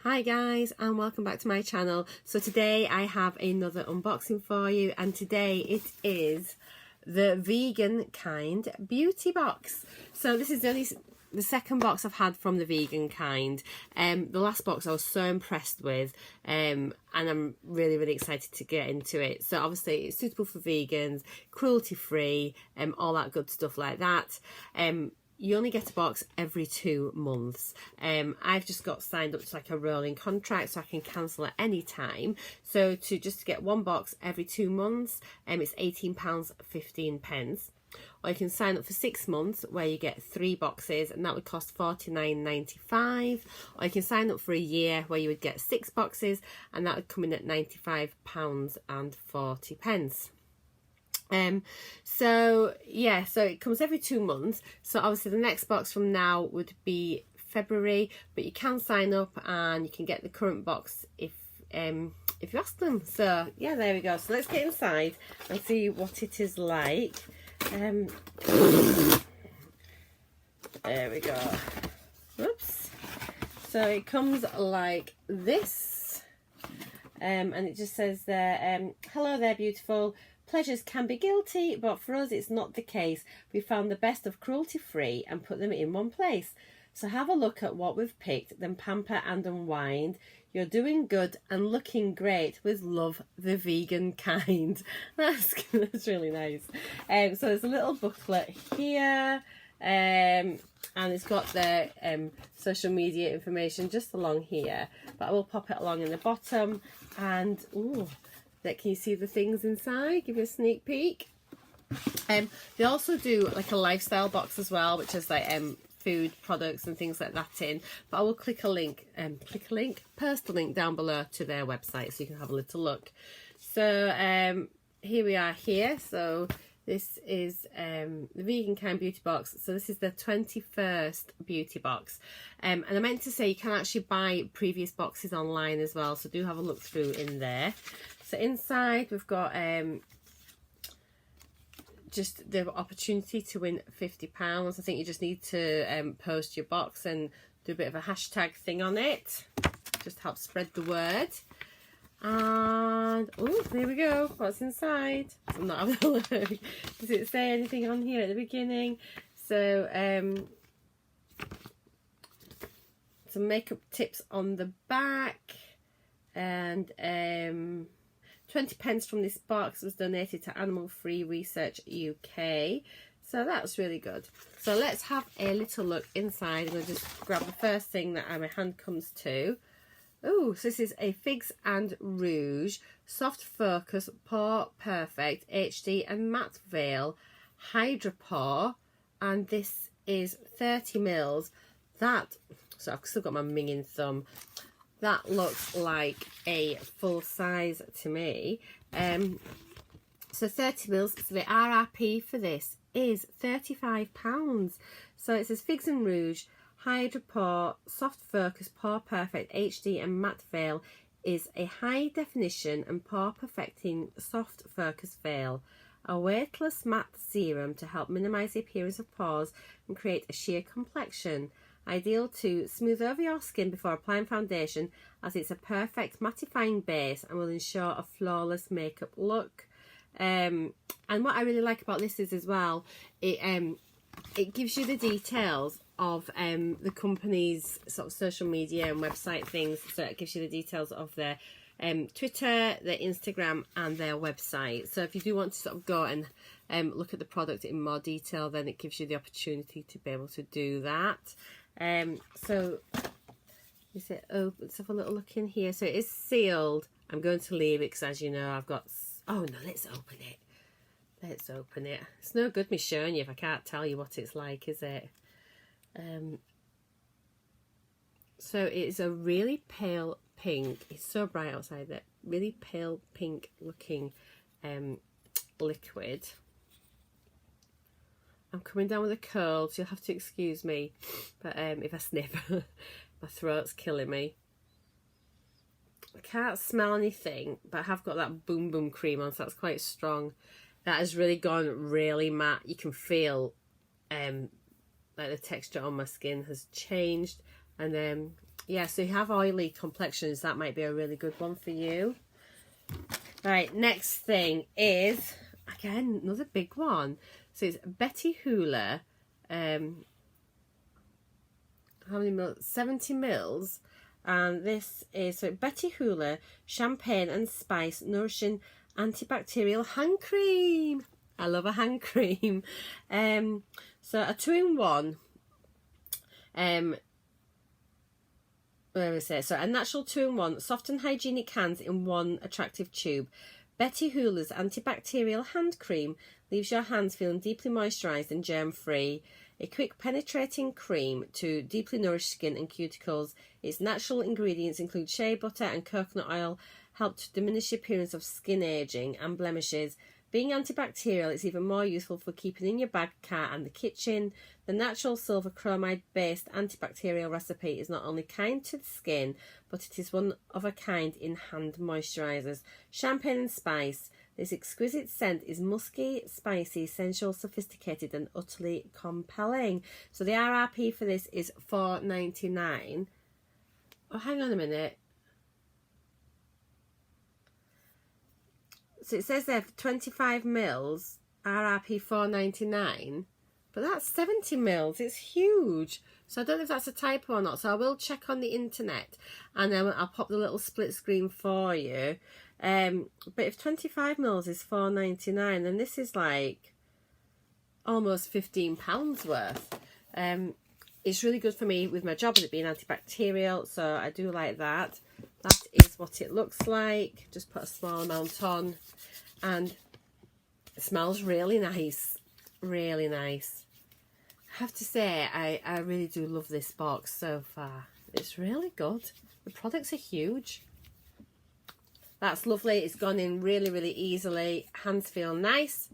Hi guys, and welcome back to my channel. So today I have another unboxing for you, and today it is the vegan kind beauty box. So this is only the second box I've had from the vegan kind. The last box I was so impressed with, and I'm really excited to get into it. So obviously it's suitable for vegans, cruelty free, all that good stuff like that. You only get a box every 2 months. I've just got signed up to like a rolling contract, so I can cancel at any time. So to just get one box every 2 months, it's £18.15. Or you can sign up for 6 months where you get 3 boxes, and that would cost £49.95. Or you can sign up for a year where you would get 6 boxes, and that would come in at £95.40. So yeah, so it comes every 2 months. So obviously the next box from now would be February, but you can sign up and you can get the current box if you ask them. So yeah, there we go. So let's get inside and see what it is like. There we go. Oops. So it comes like this, and it just says there, hello there beautiful. Pleasures can be guilty, but for us it's not the case. We found the best of cruelty free and put them in one place. So have a look at what we've picked, then pamper and unwind. You're doing good and looking great with love, the vegan kind. That's really nice. So there's a little booklet here, and it's got the social media information just along here, but I will pop it along in the bottom. And ooh, can you see the things inside? Give you a sneak peek. They also do like a lifestyle box as well, which is like food products and things like that in. But I will post the link down below to their website so you can have a little look. So here we are here. So this is the vegan kind beauty box. So this is the 21st beauty box. And I meant to say you can actually buy previous boxes online as well. So do have a look through in there. So inside we've got just the opportunity to win £50. I think you just need to post your box and do a bit of a hashtag thing on it. Just help spread the word. And oh, there we go. What's inside? I'm not having a look. Does it say anything on here at the beginning? So some makeup tips on the back, and 20 pence from this box was donated to Animal Free Research UK. So that's really good. So let's have a little look inside. I'm going to just grab the first thing that my hand comes to. Oh, so this is a Figs and Rouge Soft Focus Pore Perfect HD and Matte Veil Hydra Pore, and this is 30 mils. That, so I've still got my minging thumb. That looks like a full size to me. So 30 mils. So the RRP for this is £35. So it says Figs and Rouge Hydra Pore Soft Focus Pore Perfect HD and Matte Veil is a high definition and pore perfecting soft focus veil. A weightless matte serum to help minimise the appearance of pores and create a sheer complexion. Ideal to smooth over your skin before applying foundation, as it's a perfect mattifying base and will ensure a flawless makeup look. And what I really like about this is as well, it gives you the details of the company's sort of social media and website things. So it gives you the details of their Twitter, their Instagram and their website. So if you do want to sort of go and look at the product in more detail, then it gives you the opportunity to be able to do that. So is it open? Let's have a little look in here. So it is sealed. I'm going to leave it because, as you know, I've got, oh no, let's open it. Let's open it. It's no good me showing you if I can't tell you what it's like, is it? So it's a really pale pink. It's so bright outside there. Really pale pink looking liquid. I'm coming down with a cold, so you'll have to excuse me. But if I sniff, my throat's killing me. I can't smell anything, but I have got that Boom Boom cream on, so that's quite strong. That has really gone really matte. You can feel like the texture on my skin has changed, and yeah, so you have oily complexions, that might be a really good one for you. Right, next thing is, again, another big one. So it's Betty Hoola. How many mils? 70 mils. And this is so Betty Hoola Champagne and Spice Nourishing Antibacterial Hand Cream. I love a hand cream. So a 2-in-1. Where is it? So a natural 2-in-1, soft and hygienic hands in one attractive tube. Betty Hoola's antibacterial hand cream leaves your hands feeling deeply moisturised and germ-free. A quick penetrating cream to deeply nourish skin and cuticles. Its natural ingredients include shea butter and coconut oil, help to diminish the appearance of skin ageing and blemishes. Being antibacterial, it's even more useful for keeping in your bag, car and the kitchen. The natural silver chromide-based antibacterial recipe is not only kind to the skin, but it is one of a kind in hand moisturisers. Champagne and Spice. This exquisite scent is musky, spicy, sensual, sophisticated and utterly compelling. So the RRP for this is $4.99. Oh, hang on a minute. So it says there for 25 mils, RRP $4.99, but that's 70 mils. It's huge. So I don't know if that's a typo or not. So I will check on the internet and then I'll pop the little split screen for you. But if 25 mils is $4.99, then this is like almost £15 worth. It's really good for me with my job, with it being antibacterial, so I do like that. That is what it looks like. Just put a small amount on, and it smells really nice. Really nice. I have to say, I really do love this box so far. It's really good. The products are huge. That's lovely. It's gone in really, really easily. Hands feel nice.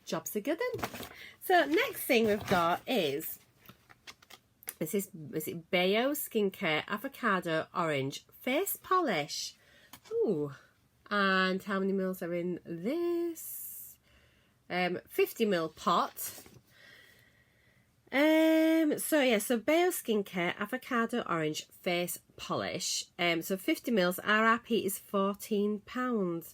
Job's a good one. So next thing we've got is it Bayo Skincare Avocado Orange Face Polish. Ooh. And how many mils are in this? 50 ml pot. So Bayo Skincare Avocado Orange Face Polish. So 50 mils, RRP is £14.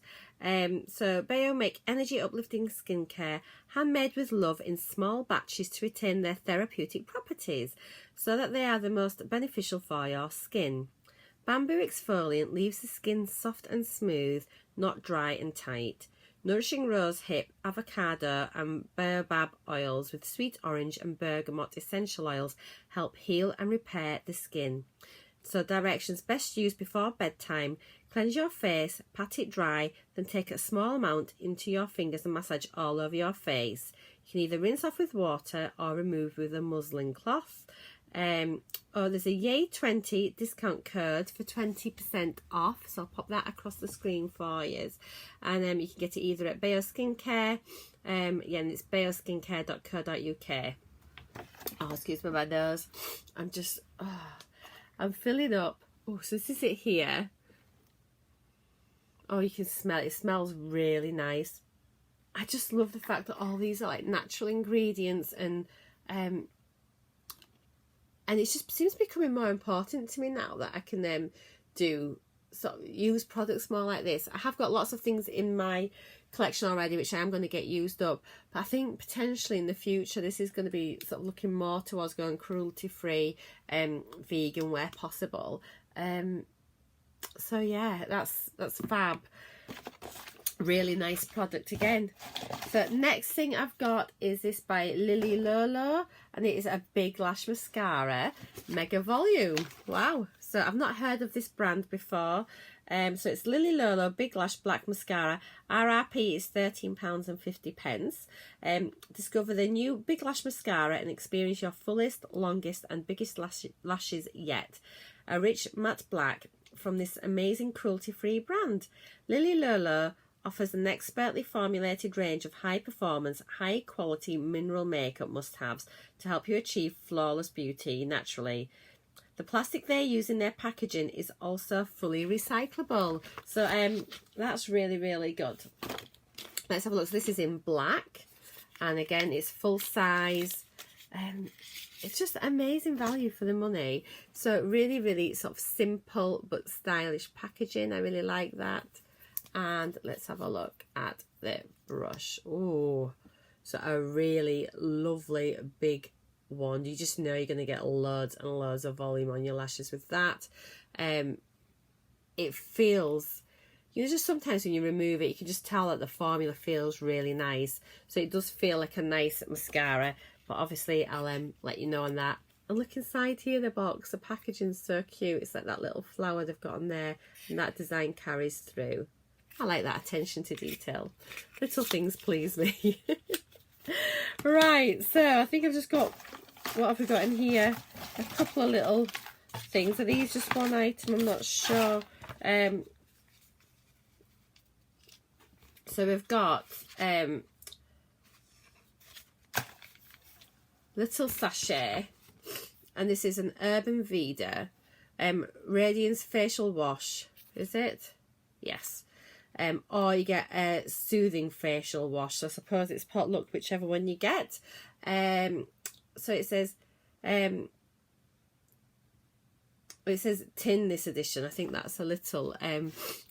So Bayo make energy uplifting skincare handmade with love in small batches to retain their therapeutic properties so that they are the most beneficial for your skin. Bamboo exfoliant leaves the skin soft and smooth, not dry and tight. Nourishing rose hip, avocado and baobab oils with sweet orange and bergamot essential oils help heal and repair the skin. So directions: best used before bedtime. Cleanse your face, pat it dry, then take a small amount into your fingers and massage all over your face. You can either rinse off with water or remove with a muslin cloth. There's a Yay 20 discount code for 20% off, so I'll pop that across the screen for you. And you can get it either at Bayo Skincare, and it's bayoskincare.co.uk. Oh, excuse me my nose. I'm filling up. Oh, so this is it here. Oh, you can smell it. It smells really nice. I just love the fact that all these are like natural ingredients, and it just seems to be becoming more important to me now that I can use products more like this. I have got lots of things in my collection already which I am going to get used up, but I think potentially in the future this is going to be sort of looking more towards going cruelty free, vegan where possible. So yeah, that's fab. Really nice product again. So next thing I've got is this by Lily Lolo, and it is a Big Lash Mascara Mega Volume. Wow. So I've not heard of this brand before. So it's Lily Lolo Big Lash Black Mascara. RRP is £13.50. Discover the new Big Lash Mascara and experience your fullest, longest and biggest lashes yet. A rich matte black from this amazing cruelty-free brand. Lily Lolo offers an expertly formulated range of high-performance, high-quality mineral makeup must-haves to help you achieve flawless beauty naturally. The plastic they use in their packaging is also fully recyclable. So that's really, really good. Let's have a look. So this is in black. And again, it's full size. It's just amazing value for the money. So really sort of simple but stylish packaging. I really like that. And let's have a look at the brush. Oh, so a really lovely big one. You just know you're going to get loads and loads of volume on your lashes with that. It feels, you know, just sometimes when you remove it, you can just tell that the formula feels really nice. So it does feel like a nice mascara, but obviously I'll let you know on that. And look inside here, the box, the packaging's so cute. It's like that little flower they've got on there, and that design carries through. I like that attention to detail. Little things please me. Right, so I think I've just got, what have we got in here? A couple of little things. Are these just one item? I'm not sure. So we've got little sachet, and this is an Urban Veda Radiance Facial Wash. Is it? Yes. Or you get a soothing facial wash. So I suppose it's potluck, whichever one you get. So it says tin this edition. I think that's a little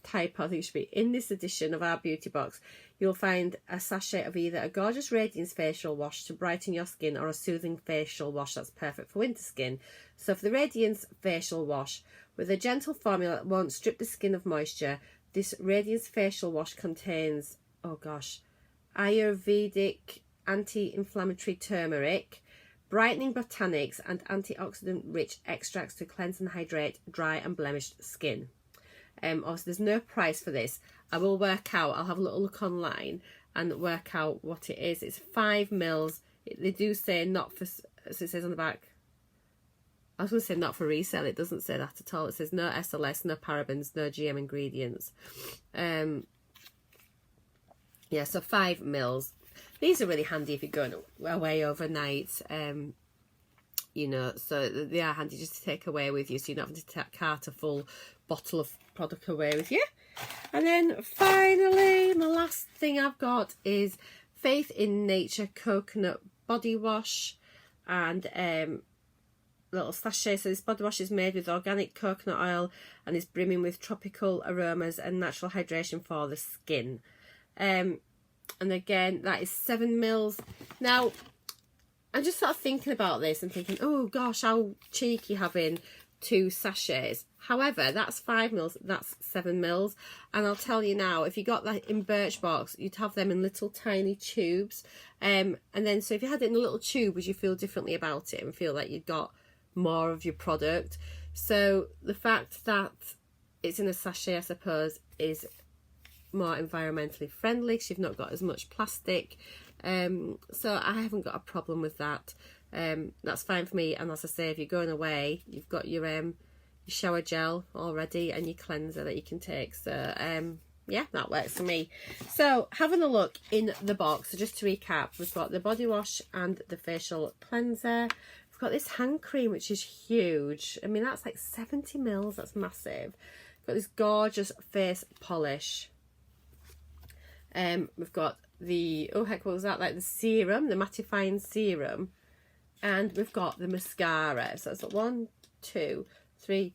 typo. I think it should be in this edition of our beauty box. You'll find a sachet of either a gorgeous radiance facial wash to brighten your skin, or a soothing facial wash that's perfect for winter skin. So for the radiance facial wash, with a gentle formula that won't strip the skin of moisture, this radiance facial wash contains, oh gosh, Ayurvedic anti-inflammatory turmeric, brightening botanics, and antioxidant-rich extracts to cleanse and hydrate dry and blemished skin. Also, there's no price for this. I will work out, I'll have a little look online and work out what it is. It's 5 mils. They do say not for, so it says on the back, I was going to say not for resale. It doesn't say that at all. It says no SLS, no parabens, no GM ingredients. Yeah, so 5 mils. These are really handy if you're going away overnight. You know, so they are handy just to take away with you, so you're not having to cart a full bottle of product away with you. And then finally, my last thing I've got is Faith in Nature Coconut Body Wash, and little sachet. So this body wash is made with organic coconut oil and is brimming with tropical aromas and natural hydration for the skin. And again, that is 7 mils. Now, I'm just sort of thinking about this and thinking, oh gosh, how cheeky having 2 sachets. However, that's 5 mils, that's 7 mils. And I'll tell you now, if you got that in Birchbox, you'd have them in little tiny tubes. And then, so if you had it in a little tube, would you feel differently about it and feel like you'd got more of your product? So the fact that it's in a sachet, I suppose, is more environmentally friendly because you've not got as much plastic. So I haven't got a problem with that. That's fine for me. And as I say, if you're going away, you've got your shower gel already and your cleanser that you can take. So yeah, that works for me. So having a look in the box, so just to recap, we've got the body wash and the facial cleanser. We've got this hand cream, which is huge. I mean, that's like 70 mils. That's massive. We've got this gorgeous face polish. We've got the, oh heck, what was that? Like the serum, the mattifying serum. And we've got the mascara. So it's 1, 2, 3,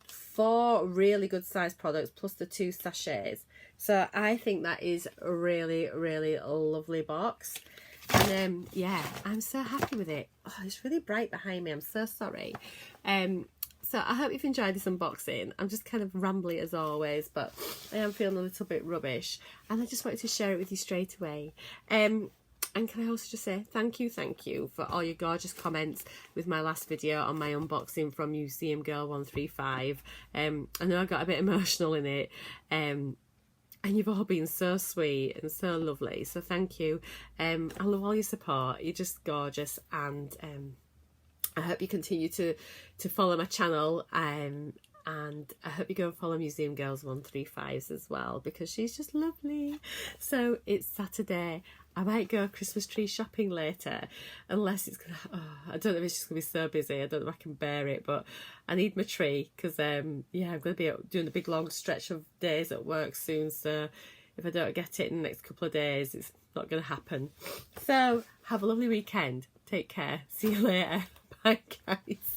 4 really good sized products plus the 2 sachets. So I think that is a really, really lovely box. And yeah, I'm so happy with it. Oh, it's really bright behind me. I'm so sorry. So I hope you've enjoyed this unboxing. I'm just kind of rambly as always, but I am feeling a little bit rubbish. And I just wanted to share it with you straight away. And can I also just say thank you for all your gorgeous comments with my last video on my unboxing from Museum Girl 135. I know I got a bit emotional in it. And you've all been so sweet and so lovely. So thank you. I love all your support. You're just gorgeous. And I hope you continue to follow my channel. And I hope you go and follow Museum Girls 135s as well, because she's just lovely. So it's Saturday. I might go Christmas tree shopping later, unless it's gonna, I don't know if it's just gonna be so busy. I don't know if I can bear it, but I need my tree because yeah, I'm gonna be doing a big long stretch of days at work soon. So if I don't get it in the next couple of days, it's not gonna happen. So have a lovely weekend. Take care. See you later. Bye, guys.